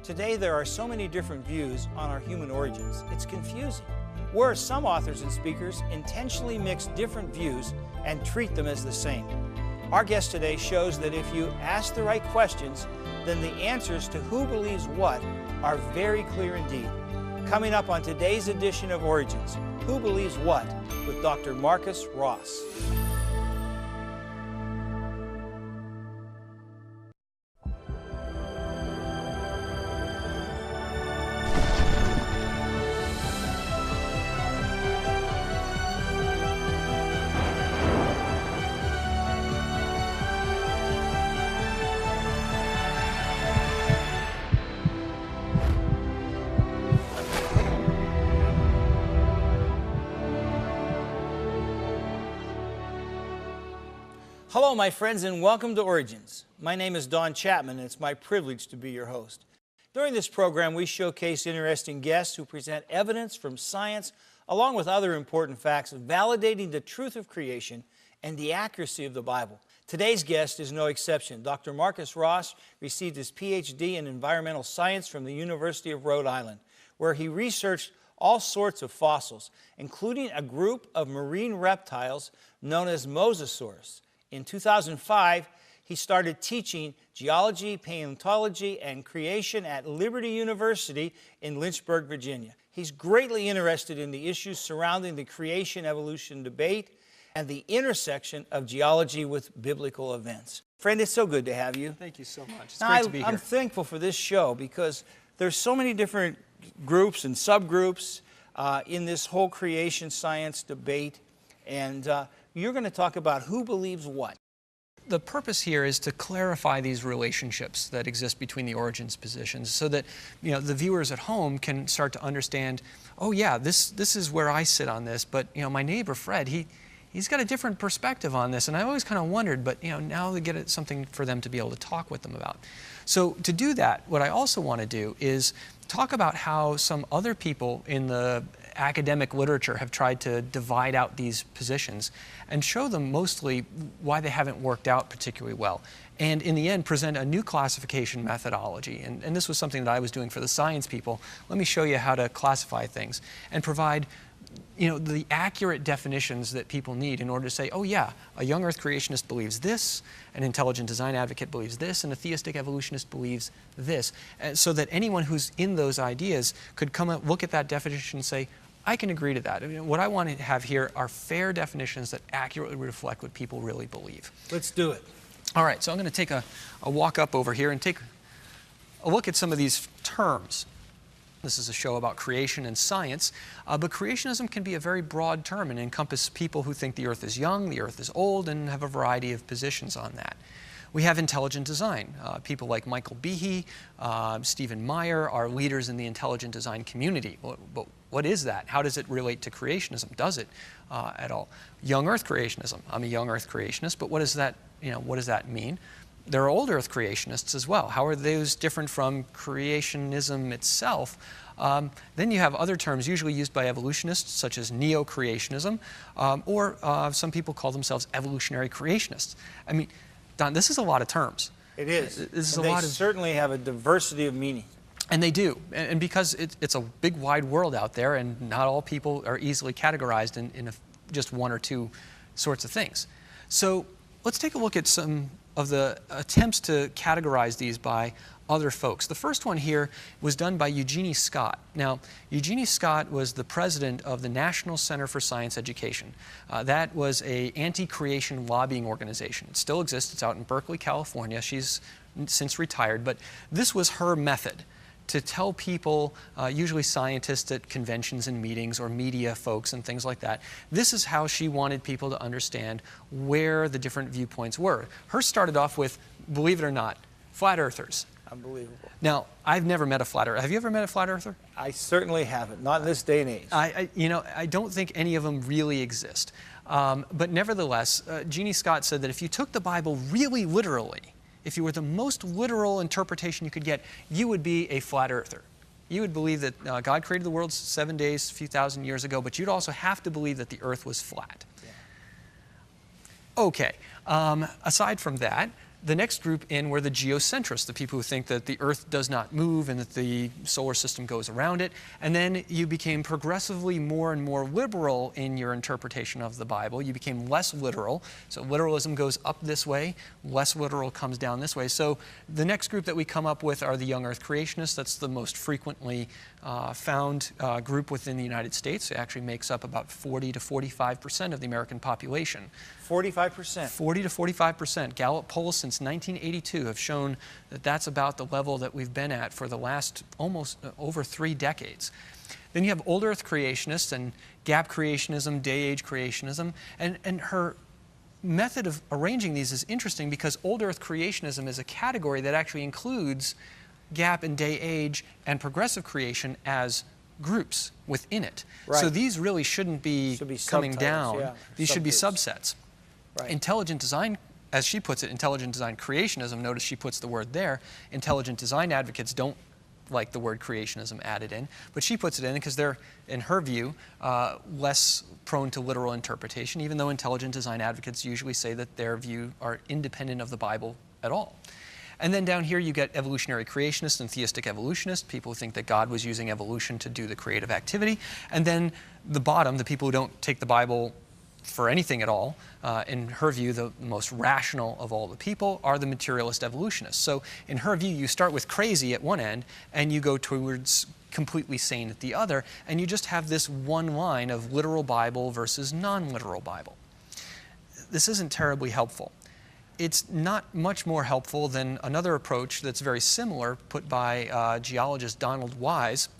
Today there are so many different views on our human origins, it's confusing. Where some authors and speakers intentionally mix different views and treat them as the same. Our guest today shows that if you ask the right questions, then the answers to who believes what are very clear indeed. Coming up on today's edition of Origins, Who Believes What, with Dr. Markus Ros. Hello, my friends, and welcome to Origins. My name is Don Chapman, and it's my privilege to be your host. During this program, we showcase interesting guests who present evidence from science, along with other important facts, validating the truth of creation and the accuracy of the Bible. Today's guest is no exception. Dr. Markus Ros received his PhD in environmental science from the University of Rhode Island, where he researched all sorts of fossils, including a group of marine reptiles known as mosasaurs. In 2005, he started teaching geology, paleontology, and creation at Liberty University in Lynchburg, Virginia. He's greatly interested in the issues surrounding the creation-evolution debate and the intersection of geology with biblical events. Friend, it's so good to have you. Thank you so much. It's great to be here. I'm thankful for this show because there's so many different groups and subgroups in this whole creation science debate, and you're going to talk about who believes what. The purpose here is to clarify these relationships that exist between the origins positions so that the viewers at home can start to understand, oh yeah, this is where I sit on this, but my neighbor Fred, he's got a different perspective on this, and I always kind of wondered, but now they get something for them to be able to talk with them about. So to do that, what I also want to do is talk about how some other people in the academic literature have tried to divide out these positions and show them mostly why they haven't worked out particularly well. And in the end, present a new classification methodology. And this was something that I was doing for the science people. Let me show you how to classify things and provide the accurate definitions that people need in order to say, oh yeah, a young earth creationist believes this, an intelligent design advocate believes this, and a theistic evolutionist believes this. And so that anyone who's in those ideas could come up, look at that definition and say, I can agree to that. What I want to have here are fair definitions that accurately reflect what people really believe. Let's do it. All right, so I'm going to take a walk up over here and take a look at some of these terms. This is a show about creation and science, but creationism can be a very broad term and encompass people who think the earth is young, the earth is old, and have a variety of positions on that. We have intelligent design. People like Michael Behe, Stephen Meyer are leaders in the intelligent design community. But what is that? How does it relate to creationism? Does it at all? Young earth creationism. I'm a young earth creationist, but what does that mean? There are old earth creationists as well. How are those different from creationism itself? Then you have other terms usually used by evolutionists, such as neo-creationism, or some people call themselves evolutionary creationists. I mean, Don, this is a lot of terms. It is. This is and they certainly have a diversity of meaning. And they do. And because it's a big, wide world out there, and not all people are easily categorized in just one or two sorts of things. So let's take a look at some of the attempts to categorize these by other folks. The first one here was done by Eugenie Scott. Now, Eugenie Scott was the president of the National Center for Science Education. That was an anti-creation lobbying organization. It still exists. It's out in Berkeley, California. She's since retired, but this was her method to tell people, usually scientists at conventions and meetings or media folks and things like that, this is how she wanted people to understand where the different viewpoints were. Hers started off with, believe it or not, flat earthers. Unbelievable. Now, I've never met a flat earther. Have you ever met a flat earther? I certainly haven't, not in this day and age. I don't think any of them really exist. But nevertheless, Eugenie Scott said that if you took the Bible really literally, if you were the most literal interpretation you could get, you would be a flat earther. You would believe that God created the world 7 days, a few thousand years ago, but you'd also have to believe that the earth was flat. Yeah. Okay. Aside from that, The next group in were the geocentrists, the people who think that the Earth does not move and that the solar system goes around it. And then you became progressively more and more liberal in your interpretation of the Bible. You became less literal. So literalism goes up this way, less literal comes down this way. So the next group that we come up with are the young Earth creationists. That's the most frequently found group within the United States. It actually makes up about 40 to 45% of the American population. 45%? 40 to 45%. Gallup polls since 1982 have shown that that's about the level that we've been at for the last almost over 3 decades. Then you have old Earth creationists and gap creationism, day-age creationism, and her method of arranging these is interesting because old Earth creationism is a category that actually includes gap and day-age and progressive creation as groups within it. Right. So these really shouldn't be coming down. Yeah. These should be subsets. Right. Intelligent design, as she puts it, intelligent design creationism, notice she puts the word there. Intelligent design advocates don't like the word creationism added in, but she puts it in because they're, in her view, less prone to literal interpretation, even though intelligent design advocates usually say that their view are independent of the Bible at all. And then down here you get evolutionary creationists and theistic evolutionists, people who think that God was using evolution to do the creative activity. And then the bottom, the people who don't take the Bible for anything at all, in her view, the most rational of all the people are the materialist evolutionists. So in her view, you start with crazy at one end, and you go towards completely sane at the other, and you just have this one line of literal Bible versus non-literal Bible. This isn't terribly helpful. It's not much more helpful than another approach that's very similar put by geologist Donald Wise.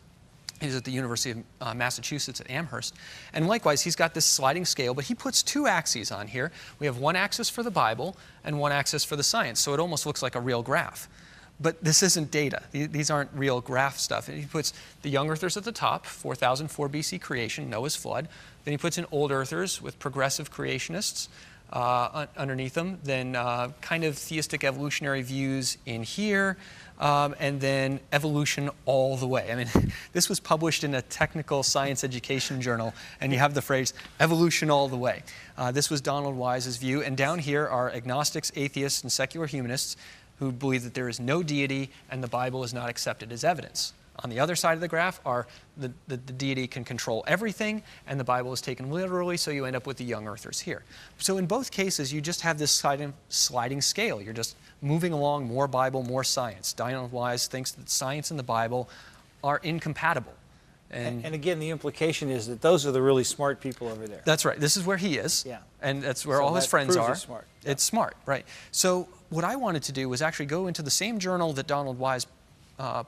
He's at the University of Massachusetts at Amherst. And likewise, he's got this sliding scale, but he puts 2 axes on here. We have one axis for the Bible and one axis for the science, so it almost looks like a real graph. But this isn't data. These aren't real graph stuff. And he puts the young earthers at the top, 4004 BC creation, Noah's flood. Then he puts in old earthers with progressive creationists underneath them. Then kind of theistic evolutionary views in here. And then evolution all the way. I mean, this was published in a technical science education journal, and you have the phrase, evolution all the way. This was Donald Wise's view, and down here are agnostics, atheists, and secular humanists who believe that there is no deity and the Bible is not accepted as evidence. On the other side of the graph are the deity can control everything, and the Bible is taken literally, so you end up with the young earthers here. So in both cases, you just have this sliding scale. You're just moving along, more Bible, more science. Donald Wise thinks that science and the Bible are incompatible. And again, the implication is that those are the really smart people over there. That's right. This is where he is. Yeah. And that's where So all his that friends proves are. he's smart. Yeah. It's smart, right. So what I wanted to do was actually go into the same journal that Donald Wise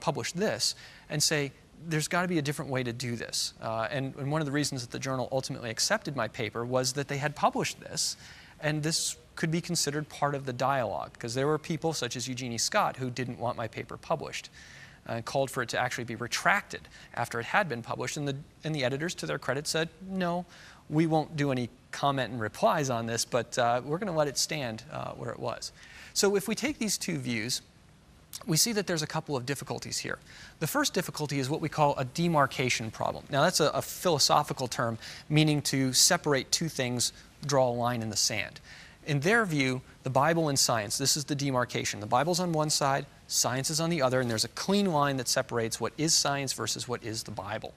published this and say, there's got to be a different way to do this. And one of the reasons that the journal ultimately accepted my paper was that they had published this, and this could be considered part of the dialogue, because there were people such as Eugenie Scott who didn't want my paper published and called for it to actually be retracted after it had been published. And the editors, to their credit, said, no, we won't do any comment and replies on this, but we're going to let it stand where it was. So if we take these 2 views, we see that there's a couple of difficulties here. The first difficulty is what we call a demarcation problem. Now that's a philosophical term meaning to separate 2 things, draw a line in the sand. In their view, the Bible and science, this is the demarcation. The Bible's on one side, science is on the other, and there's a clean line that separates what is science versus what is the Bible.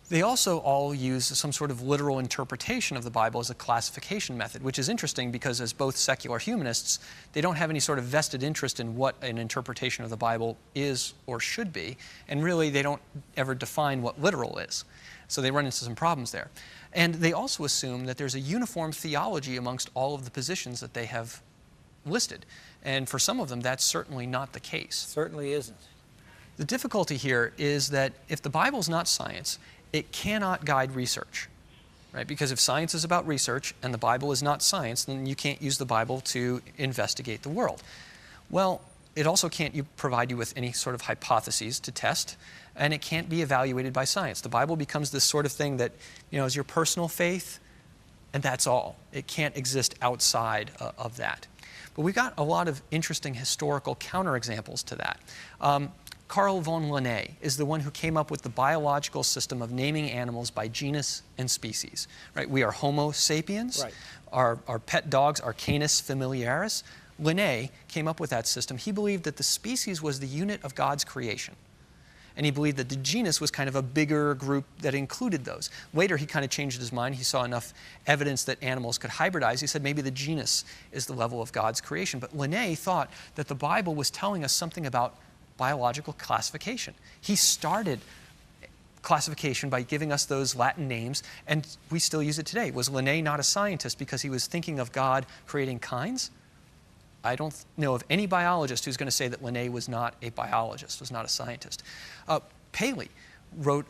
They also all use some sort of literal interpretation of the Bible as a classification method, which is interesting because as both secular humanists, they don't have any sort of vested interest in what an interpretation of the Bible is or should be, and really they don't ever define what literal is. So they run into some problems there. And they also assume that there's a uniform theology amongst all of the positions that they have listed. And for some of them, that's certainly not the case. Certainly isn't. The difficulty here is that if the Bible's not science, it cannot guide research, right? Because if science is about research and the Bible is not science, then you can't use the Bible to investigate the world. Well, it also can't provide you with any sort of hypotheses to test, and it can't be evaluated by science. The Bible becomes this sort of thing that, is your personal faith, and that's all. It can't exist outside of that. But we've got a lot of interesting historical counterexamples to that. Karl von Linné is the one who came up with the biological system of naming animals by genus and species. Right? We are Homo sapiens. Right. Our pet dogs are Canis familiaris. Linné came up with that system. He believed that the species was the unit of God's creation. And he believed that the genus was kind of a bigger group that included those. Later, he kind of changed his mind. He saw enough evidence that animals could hybridize. He said maybe the genus is the level of God's creation. But Linné thought that the Bible was telling us something about biological classification. He started classification by giving us those Latin names, and we still use it today. Was Linné not a scientist because he was thinking of God creating kinds? I don't know of any biologist who's going to say that Linné was not a biologist, was not a scientist. Pejli wrote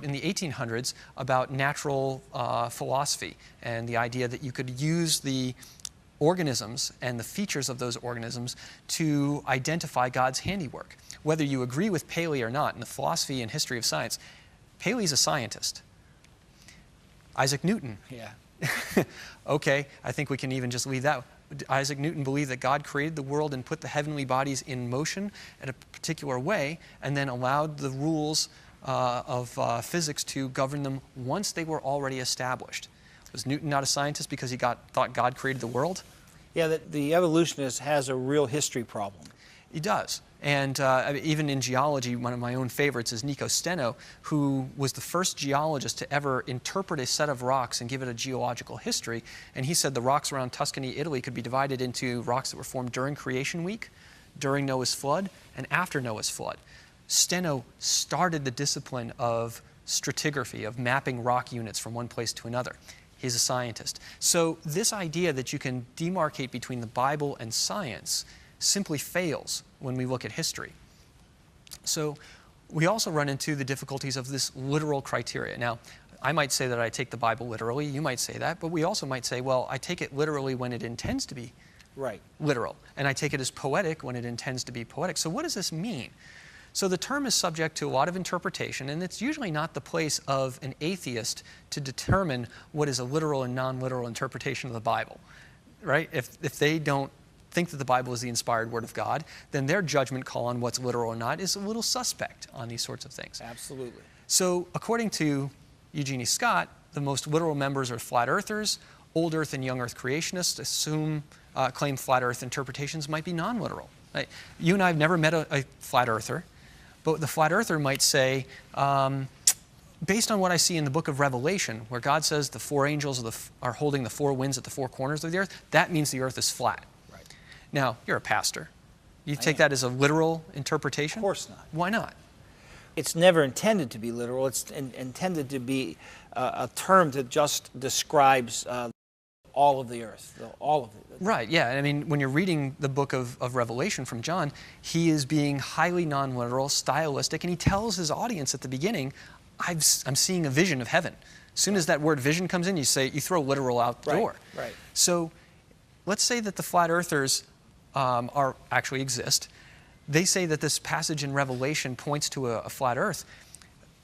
in the 1800s about natural philosophy and the idea that you could use the organisms and the features of those organisms to identify God's handiwork. Whether you agree with Pejli or not, in the philosophy and history of science, Pejli's a scientist. Isak Njutn. Yeah. Okay, I think we can even just leave that. Isaac Newton believed that God created the world and put the heavenly bodies in motion in a particular way, and then allowed the rules of physics to govern them once they were already established. Was Newton not a scientist because he thought God created the world? Yeah, the evolutionist has a real history problem. He does. And even in geology, one of my own favorites is Nikolas Steno, who was the first geologist to ever interpret a set of rocks and give it a geological history. And he said the rocks around Tuscany, Italy could be divided into rocks that were formed during Creation Week, during Noah's flood, and after Noah's flood. Steno started the discipline of stratigraphy, of mapping rock units from one place to another. He's a scientist. So this idea that you can demarcate between the Bible and science simply fails when we look at history. So we also run into the difficulties of this literal criteria. Now, I might say that I take the Bible literally, you might say that, but we also might say, well, I take it literally when it intends to be literal, and I take it as poetic when it intends to be poetic. So what does this mean? So the term is subject to a lot of interpretation, and it's usually not the place of an atheist to determine what is a literal and non-literal interpretation of the Bible, right? If they don't think that the Bible is the inspired Word of God, then their judgment call on what's literal or not is a little suspect on these sorts of things. Absolutely. So according to Eugenie Scott, the most literal members are flat earthers. Old Earth and young Earth creationists claim flat Earth interpretations might be non-literal. Right? You and I have never met a flat earther, but the flat earther might say, based on what I see in the book of Revelation, where God says the four angels are holding the four winds at the four corners of the earth, that means the earth is flat. Now, you're a pastor. You take that as a literal interpretation? Of course not. Why not? It's never intended to be literal. It's intended to be a term that just describes all of the earth, all of it. Right, yeah. I mean, when you're reading the book of Revelation from John, he is being highly non-literal, stylistic, and he tells his audience at the beginning, I'm seeing a vision of heaven. As soon as that word vision comes in, you throw literal out the door. Right. So let's say that the flat earthers actually exist. They say that this passage in Revelation points to a flat earth.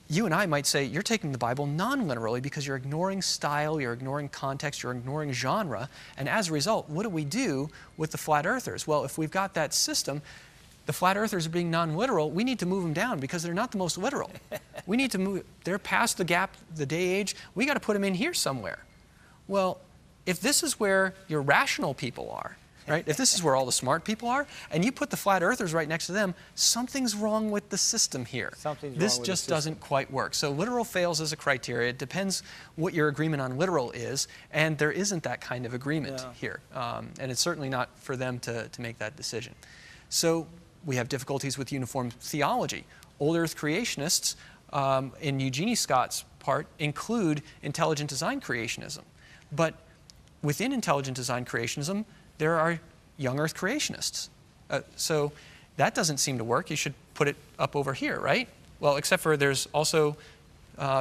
You and I might say, you're taking the Bible non-literally because you're ignoring style, you're ignoring context, you're ignoring genre, and as a result, what do we do with the flat earthers? Well, if we've got that system, the flat earthers are being non-literal, we need to move them down because they're not the most literal. We need to move, they're past the gap, the day age, we got to put them in here somewhere. Well, if this is where your rational people are, right? If this is where all the smart people are, and you put the flat earthers right next to them, something's wrong with the system here. This just doesn't quite work. So literal fails as a criteria. It depends what your agreement on literal is, and there isn't that kind of agreement here. And it's certainly not for them to make that decision. So we have difficulties with uniform theology. Old Earth creationists, in Eugenie Scott's part, include intelligent design creationism. But within intelligent design creationism, there are young Earth creationists. So that doesn't seem to work. You should put it up over here, right? Well, except for there's also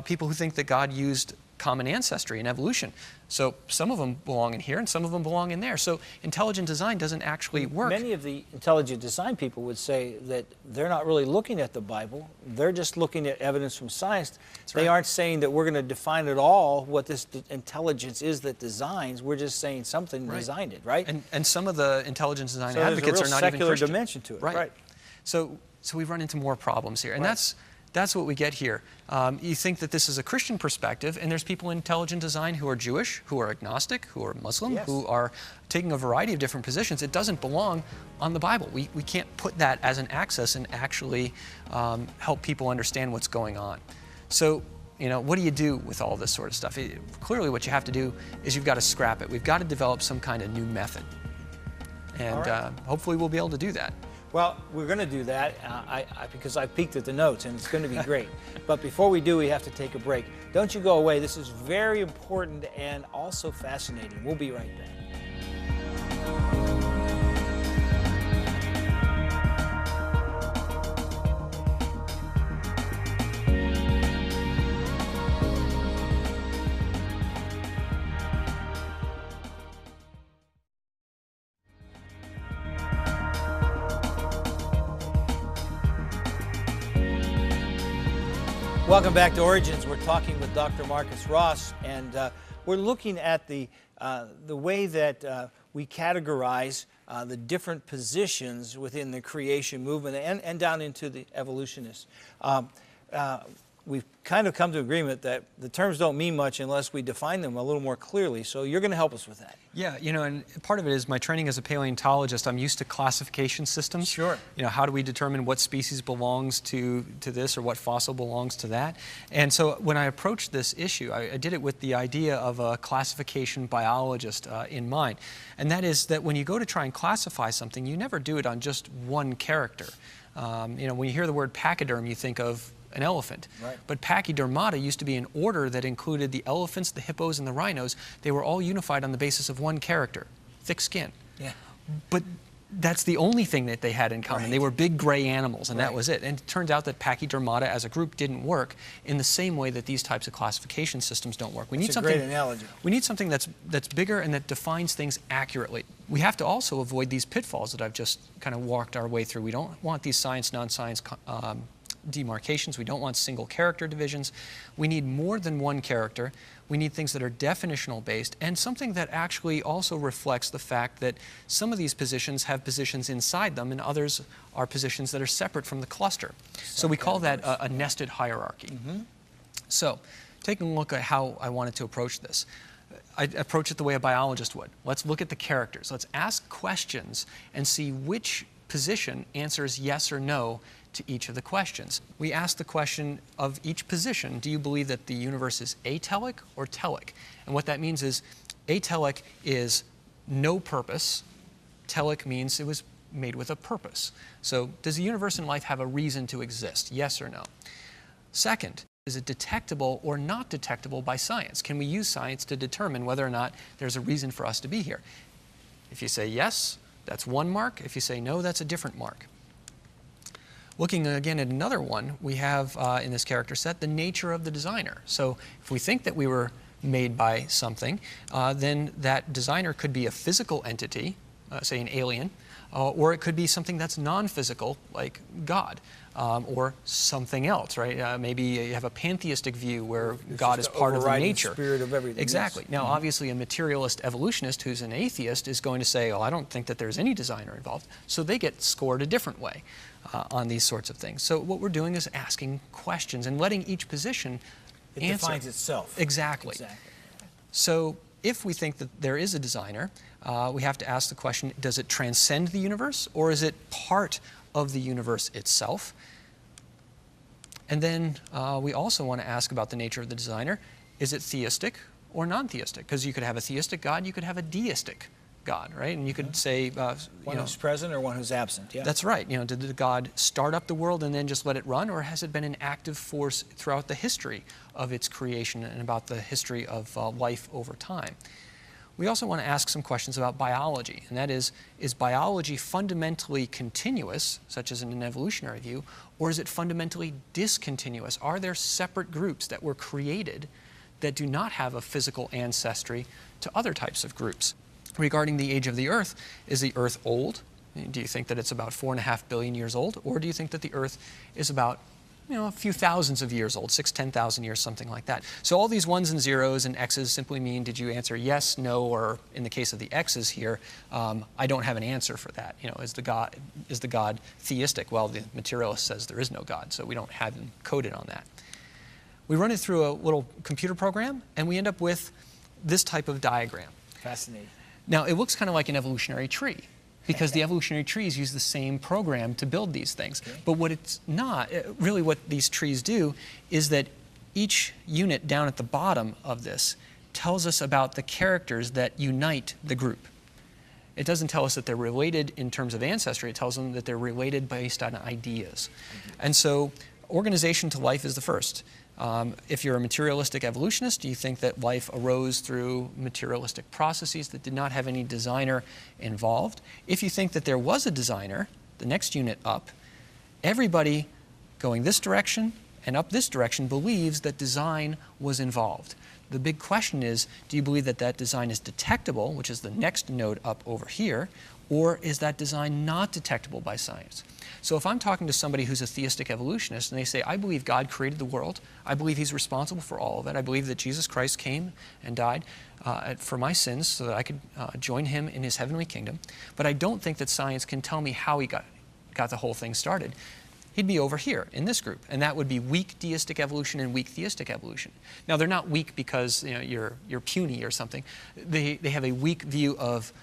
people who think that God used common ancestry and evolution. So some of them belong in here and some of them belong in there. So intelligent design doesn't actually work. Many of the intelligent design people would say that they're not really looking at the Bible. They're just looking at evidence from science. They aren't saying that we're going to define at all what this intelligence is that designs. We're just saying something designed it, right? And some of the intelligent design advocates are not even Christian. There's a real secular dimension to it. Right. So we've run into more problems here. And that's That's what we get here. You think that this is a Christian perspective, and there's people in intelligent design who are Jewish, who are agnostic, who are Muslim, Yes. who are taking a variety of different positions. It doesn't belong on the Bible. We can't put that as an axis and actually help people understand what's going on. So, what do you do with all this sort of stuff? Clearly what you have to do is you've got to scrap it. We've got to develop some kind of new method. And hopefully we'll be able to do that. Well, we're going to do that because I peeked at the notes, and it's going to be great. But before we do, we have to take a break. Don't you go away. This is very important and also fascinating. We'll be right back. Welcome back to Origins. We're talking with Dr. Markus Ros, and we're looking at the way that we categorize the different positions within the creation movement and down into the evolutionists. We've kind of come to agreement that the terms don't mean much unless we define them a little more clearly, so you're going to help us with that. Yeah, and part of it is my training as a paleontologist. I'm used to classification systems. Sure. How do we determine what species belongs to this or what fossil belongs to that? And so when I approached this issue, I did it with the idea of a classification biologist in mind. And that is that when you go to try and classify something, you never do it on just one character. When you hear the word pachyderm, you think of an elephant. Right. But Pachydermata used to be an order that included the elephants, the hippos, and the rhinos. They were all unified on the basis of one character, thick skin. Yeah. But that's the only thing that they had in common. Right. They were big gray animals, and Right. that was it. And it turned out that Pachydermata as a group didn't work in the same way that these types of classification systems don't work. We need That's a something, great analogy. We need something that's bigger and that defines things accurately. We have to also avoid these pitfalls that I've just kind of walked our way through. We don't want these science, non-science demarcations. We don't want single character divisions. We need more than one character. We need things that are definitional based and something that actually also reflects the fact that some of these positions have positions inside them and others are positions that are separate from the cluster. So we call that a nested hierarchy. Mm-hmm. So taking a look at how I wanted to approach this. I approach it the way a biologist would. Let's look at the characters. Let's ask questions and see which position answers yes or no to each of the questions. We ask the question of each position, do you believe that the universe is atelic or telic? And what that means is atelic is no purpose, telic means it was made with a purpose. So does the universe and life have a reason to exist, yes or no? Second, is it detectable or not detectable by science? Can we use science to determine whether or not there's a reason for us to be here? If you say yes, that's one mark. If you say no, that's a different mark. Looking again at another one, we have in this character set the nature of the designer. So if we think that we were made by something, then that designer could be a physical entity, say an alien, or it could be something that's non-physical, like God, or something else, right? Maybe you have a pantheistic view where God is part of the nature. Spirit of everything. Exactly. Yes. Now, obviously, a materialist evolutionist who's an atheist is going to say, oh, I don't think that there's any designer involved. So they get scored a different way on these sorts of things. So what we're doing is asking questions and letting each position It answer. defines itself. Exactly. So if we think that there is a designer, we have to ask the question, does it transcend the universe or is it part of the universe itself? And then we also want to ask about the nature of the designer. Is it theistic or non-theistic? Because you could have a theistic God, you could have a deistic God, right? And you could say, one who's present or one who's absent. Yeah. That's right. Did the God start up the world and then just let it run, or has it been an active force throughout the history of its creation and about the history of life over time? We also want to ask some questions about biology, and that is biology fundamentally continuous, such as in an evolutionary view, or is it fundamentally discontinuous? Are there separate groups that were created that do not have a physical ancestry to other types of groups? Regarding the age of the Earth, is the Earth old? Do you think that it's about 4.5 billion years old? Or do you think that the Earth is about a few thousands of years old, 10,000 years, something like that. So all these ones and zeros and x's simply mean, did you answer yes, no, or in the case of the x's here, I don't have an answer for that. Is the God theistic? Well, the materialist says there is no God, so we don't have him coded on that. We run it through a little computer program, and we end up with this type of diagram. Fascinating. Now, it looks kind of like an evolutionary tree, because the evolutionary trees use the same program to build these things. Okay. But what it's not, really what these trees do, is that each unit down at the bottom of this tells us about the characters that unite the group. It doesn't tell us that they're related in terms of ancestry. It tells them that they're related based on ideas. And so organization to life is the first. If you're a materialistic evolutionist, you think that life arose through materialistic processes that did not have any designer involved. If you think that there was a designer, the next unit up, everybody going this direction and up this direction believes that design was involved. The big question is, do you believe that that design is detectable, which is the next node up over here, or is that design not detectable by science? So if I'm talking to somebody who's a theistic evolutionist and they say, I believe God created the world, I believe he's responsible for all of it, I believe that Jesus Christ came and died for my sins so that I could join him in his heavenly kingdom, but I don't think that science can tell me how he got the whole thing started, he'd be over here in this group, and that would be weak deistic evolution and weak theistic evolution. Now, they're not weak because you're puny or something. They have a weak view of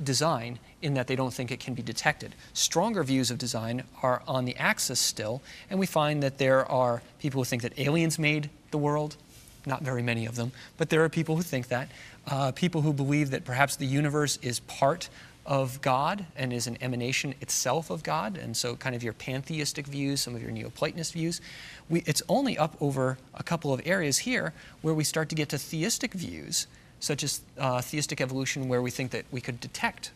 design in that they don't think it can be detected. Stronger views of design are on the axis still, and we find that there are people who think that aliens made the world. Not very many of them, but there are people who think that. People who believe that perhaps the universe is part of God and is an emanation itself of God, and so kind of your pantheistic views, some of your Neoplatonist views. It's only up over a couple of areas here where we start to get to theistic views, such as theistic evolution, where we think that we could detect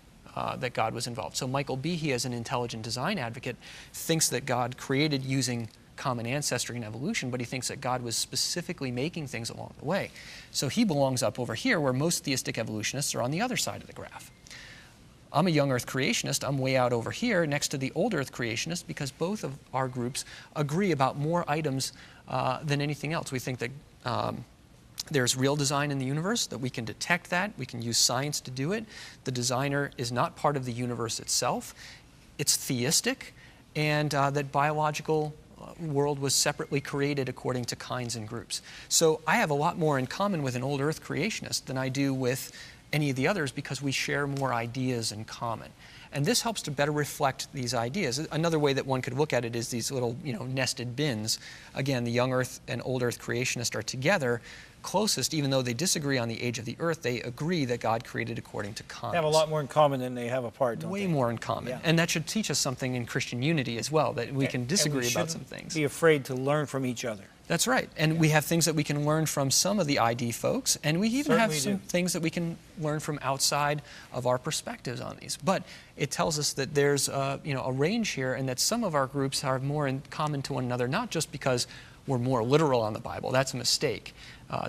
that God was involved. So Michael Behe, as an intelligent design advocate, thinks that God created using common ancestry and evolution, but he thinks that God was specifically making things along the way. So he belongs up over here, where most theistic evolutionists are on the other side of the graph. I'm a young Earth creationist. I'm way out over here next to the old Earth creationist, because both of our groups agree about more items than anything else. We think that there's real design in the universe, that we can detect that, we can use science to do it. The designer is not part of the universe itself. It's theistic, and that biological world was separately created according to kinds and groups. So I have a lot more in common with an old Earth creationist than I do with any of the others, because we share more ideas in common. And this helps to better reflect these ideas. Another way that one could look at it is these little, nested bins. Again, the young Earth and old Earth creationists are together, closest, even though they disagree on the age of the Earth, they agree that God created according to kinds. They have a lot more in common than they have apart, don't they? Way more in common. Yeah. And that should teach us something in Christian unity as well, that we can disagree about some things. Be afraid to learn from each other. That's right. And we have things that we can learn from some of the ID folks, and we even have some things that we can learn from outside of our perspectives on these. But it tells us that there's a range here, and that some of our groups are more in common to one another, not just because we're more literal on the Bible. That's a mistake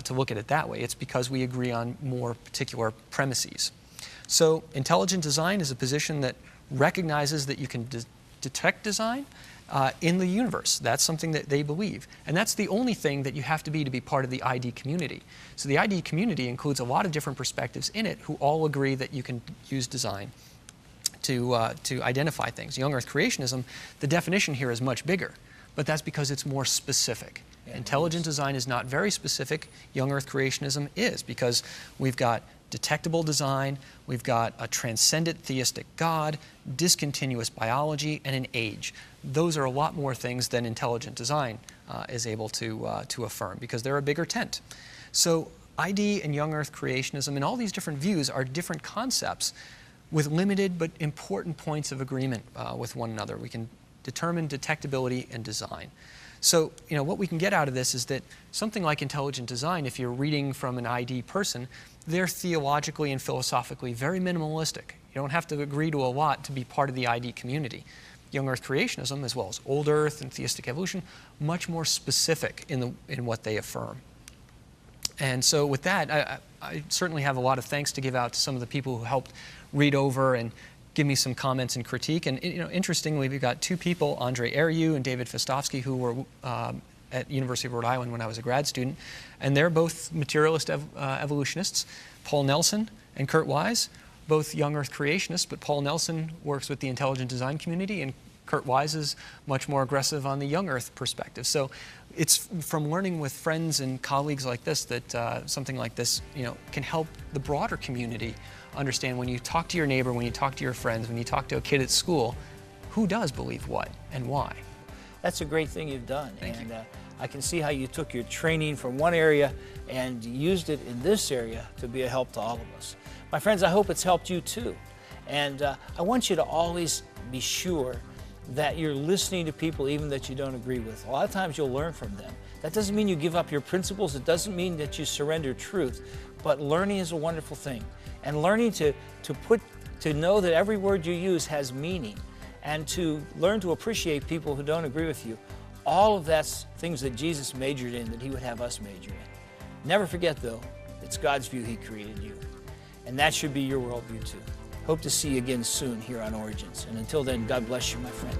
to look at it that way. It's because we agree on more particular premises. So intelligent design is a position that recognizes that you can detect design in the universe. That's something that they believe. And that's the only thing that you have to be part of the ID community. So the ID community includes a lot of different perspectives in it who all agree that you can use design to identify things. Young Earth creationism, the definition here is much bigger, but that's because it's more specific. Yeah, intelligent design is not very specific. Young Earth creationism is, because we've got detectable design, we've got a transcendent theistic God, discontinuous biology, and an age. Those are a lot more things than intelligent design is able to affirm, because they're a bigger tent. So ID and Young Earth creationism and all these different views are different concepts with limited but important points of agreement with one another. We can determine detectability and design. So, what we can get out of this is that something like intelligent design, if you're reading from an ID person, they're theologically and philosophically very minimalistic. You don't have to agree to a lot to be part of the ID community. Young Earth creationism, as well as old Earth and theistic evolution, much more specific in what they affirm. And so with that, I certainly have a lot of thanks to give out to some of the people who helped read over and give me some comments and critique. And interestingly, we've got two people, Andre Arieu and David Fostovsky, who were at University of Rhode Island when I was a grad student, and they're both materialist evolutionists. Paul Nelson and Kurt Wise, both young Earth creationists, but Paul Nelson works with the intelligent design community, and Kurt Wise is much more aggressive on the young Earth perspective. So it's from learning with friends and colleagues like this that something like this, can help the broader community understand when you talk to your neighbor, when you talk to your friends, when you talk to a kid at school, who does believe what and why. That's a great thing you've done. Thank you. I can see how you took your training from one area and used it in this area to be a help to all of us. My friends, I hope it's helped you too. And I want you to always be sure that you're listening to people even that you don't agree with. A lot of times you'll learn from them. That doesn't mean you give up your principles. It doesn't mean that you surrender truth. But learning is a wonderful thing. And learning to know that every word you use has meaning, and to learn to appreciate people who don't agree with you. All of that's things that Jesus majored in, that he would have us major in. Never forget, though, it's God's view he created you. And that should be your worldview, too. Hope to see you again soon here on Origins. And until then, God bless you, my friend.